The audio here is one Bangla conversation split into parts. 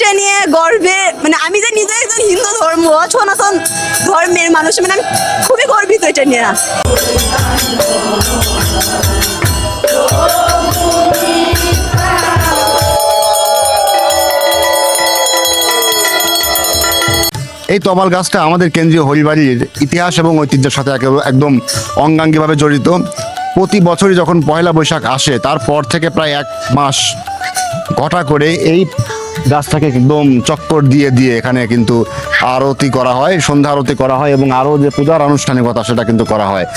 এটা নিয়ে গর্বে, মানে আমি যে নিজে একজন হিন্দু ধর্ম সনাতন ধর্মের মানুষ, মানে আমি খুবই গর্বিত এটা নিয়ে। এই তমাল গাছটা আমাদের কেন্দ্রীয় হরিবাড়ির ইতিহাস এবং ঐতিহ্যের সাথে একদম অঙ্গাঙ্গিভাবে জড়িত। প্রতি বছরই যখন পয়লা বৈশাখ আসে তারপর থেকে প্রায় 1 মাস ঘটা করে এই গাছটাকে একদম চক্কর দিয়ে দিয়ে এখানে কিন্তু আরতি করা হয়, সন্ধ্যা আরতি করা হয় এবং আরও যে পূজার আনুষ্ঠানিকতা সেটা কিন্তু করা হয়।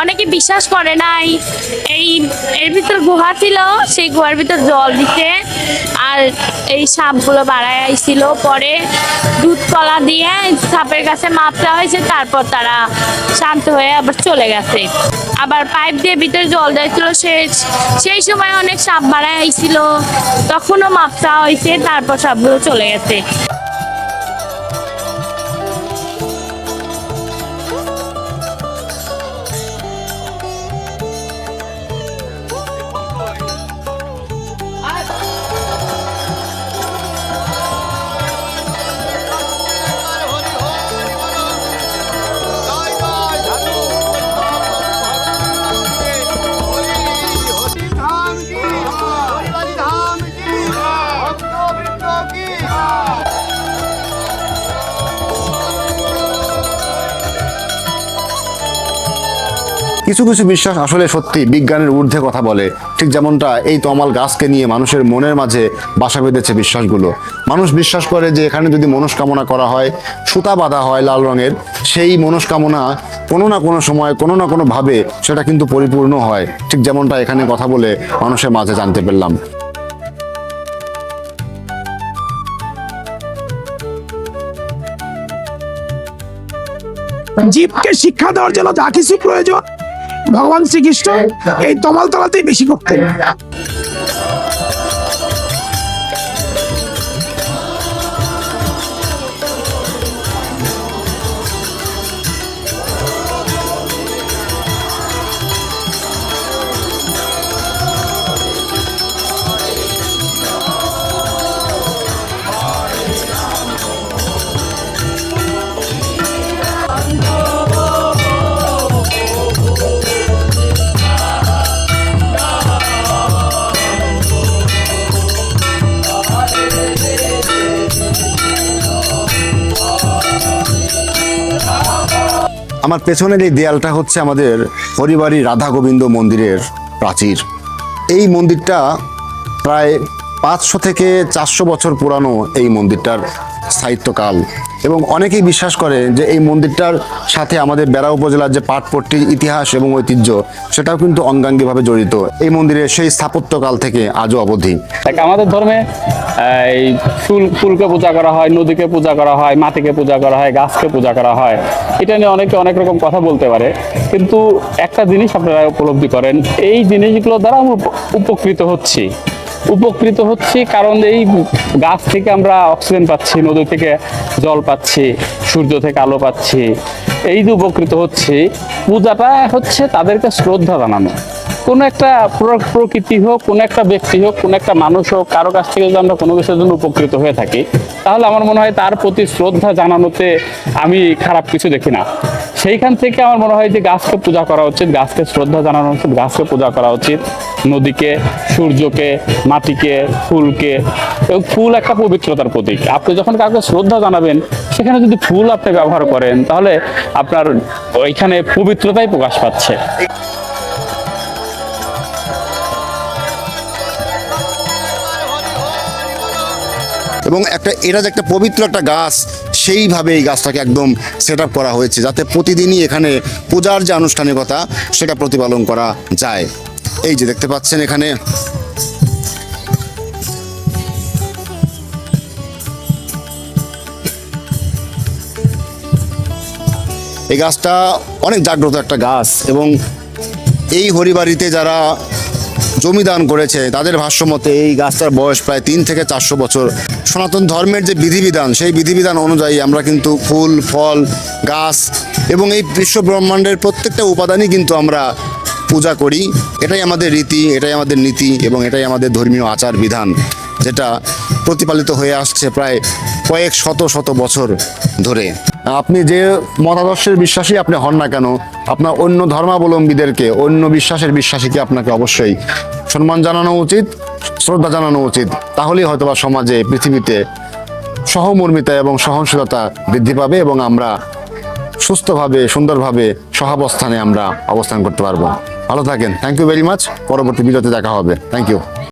অনেকে বিশ্বাস করে নাই, এর ভিতর গুহা ছিল, সেই গুহার ভিতর জল দিতে আর এই সাপগুলো বাড়ায় আইছিল। পরে দুধ কলা দিয়ে সাপের কাছে মাপটা হয়েছে, তারপর তারা শান্ত হয়ে আবার চলে গেছে। আবার পাইপ দিয়ে ভিতরে জল দিয়েছিল, সেই সময় অনেক সাপ বাড়ায় আইছিল, তখনও মাপটা হয়েছে, তারপর সাপগুলো চলে গেছে। কিছু কিছু বিশ্বাস আসলে সত্যি বিজ্ঞানের ঊর্ধ্বে কথা বলে। ঠিক যেমনটা এই তমাল গাছকে নিয়ে মানুষের মনের মাঝে বাসা বেঁধেছে বিশ্বাসগুলো। মানুষ বিশ্বাস করে যে এখানে যদি মনস্কামনা করা হয়, সুতা বাঁধা হয় লাল রঙের, সেই মনস্কামনা কোনো না কোনো সময় কোনো না কোনো ভাবে সেটা কিন্তু পরিপূর্ণ হয়। ঠিক যেমনটা এখানে কথা বলে মানুষের মাঝে জানতে পারলাম। জীবকে শিক্ষা দেওয়ার জন্য যা কিছু প্রয়োজন ভগবান শ্রীকৃষ্ণ এই তমালতলাতেই বেশি করতেন। আমার পেছনের এই দেয়ালটা হচ্ছে আমাদের হরিবাড়ি রাধা গোবিন্দ মন্দিরের প্রাচীর। এই মন্দিরটা প্রায় 500 থেকে 400 বছর পুরানো এই মন্দিরটার স্থায়িত্বকাল, এবং অনেকেই বিশ্বাস করে যে এই মন্দিরটার সাথে আমাদের বেড়া উপজেলার যে পাটপট্টির ইতিহাস এবং ঐতিহ্য সেটাও কিন্তু অঙ্গাঙ্গিভাবে জড়িত। এই মন্দিরের সেই স্থাপত্যকাল থেকে আজও অবধি। আমাদের ধর্মে এই ফুলকে পূজা করা হয়, নদীকে পূজা করা হয়, মাটিকে পূজা করা হয়, গাছকে পূজা করা হয়। এটা নিয়ে অনেকে অনেক রকম কথা বলতে পারে, কিন্তু একটা জিনিস আপনারা উপলব্ধি করেন, এই জিনিসগুলো দ্বারা আমরা উপকৃত হচ্ছি কারণ এই গাছ থেকে আমরা অক্সিজেন পাচ্ছি, নদী থেকে জল পাচ্ছি, সূর্য থেকে আলো পাচ্ছি। এই যে উপকৃত হচ্ছি, পূজাটা হচ্ছে তাদেরকে শ্রদ্ধা জানানো। কোনো একটা প্রকৃতি হোক, কোনো একটা ব্যক্তি হোক, কোনো একটা মানুষ হোক, কারো কাছ থেকে যদি আমরা কোনো কিছুর জন্য উপকৃত হয়ে থাকি, তাহলে আমার মনে হয় তার প্রতি শ্রদ্ধা জানানোতে আমি খারাপ কিছু দেখি না। সেইখান থেকে আমার মনে হয় যে গাছকে পূজা করা উচিত, গাছকে শ্রদ্ধা জানানো উচিত, গাছকে পূজা করা উচিত, নদীকে, সূর্যকে, মাটিকে, ফুলকে। এবং ফুল একটা পবিত্রতার প্রতীক। আপনি যখন কাউকে শ্রদ্ধা জানাবেন, সেখানে যদি ফুল আপনি ব্যবহার করেন, তাহলে আপনার ওইখানে পবিত্রতাই প্রকাশ পাচ্ছে। এবং এটা যে একটা পবিত্র একটা গাছ, সেইভাবে এই গাছটাকে একদম সেট আপ করা হয়েছে যাতে প্রতিদিনই এখানে পূজার যে আনুষ্ঠানিকতা সেটা প্রতিপালন করা যায়। এই যে দেখতে পাচ্ছেন এখানে এই গাছটা অনেক জাগ্রত একটা গাছ, এবং এই হরিবাড়িতে যারা জমি দান করেছে তাদের ভাষ্যমতে এই গাছটার বয়স প্রায় 3 থেকে 400 বছর। সনাতন ধর্মের যে বিধিবিধান সেই বিধিবিধান অনুযায়ী আমরা কিন্তু ফুল ফল গাছ এবং এই বিশ্ব ব্রহ্মাণ্ডের প্রত্যেকটা উপাদানই কিন্তু আমরা পূজা করি। এটাই আমাদের রীতি, এটাই আমাদের নীতি এবং এটাই আমাদের ধর্মীয় আচার বিধান, যেটা প্রতিপালিত হয়ে আসছে প্রায় কয়েক শত শত বছর ধরে। আপনি যে মতাদর্শের বিশ্বাসী আপনি হন না কেন, আপনার অন্য ধর্মাবলম্বীদেরকে, অন্য বিশ্বাসের বিশ্বাসীকে আপনাকে অবশ্যই সম্মান জানানো উচিত, শ্রদ্ধা জানানো উচিত। তাহলেই হয়তোবা সমাজে, পৃথিবীতে সহমর্মিতা এবং সহনশীলতা বৃদ্ধি পাবে এবং আমরা সুস্থভাবে, সুন্দরভাবে সহাবস্থানে আমরা অবস্থান করতে পারবো। ভালো থাকেন। Thank you very much. পরবর্তী ভিডিওতে দেখা হবে। Thank you.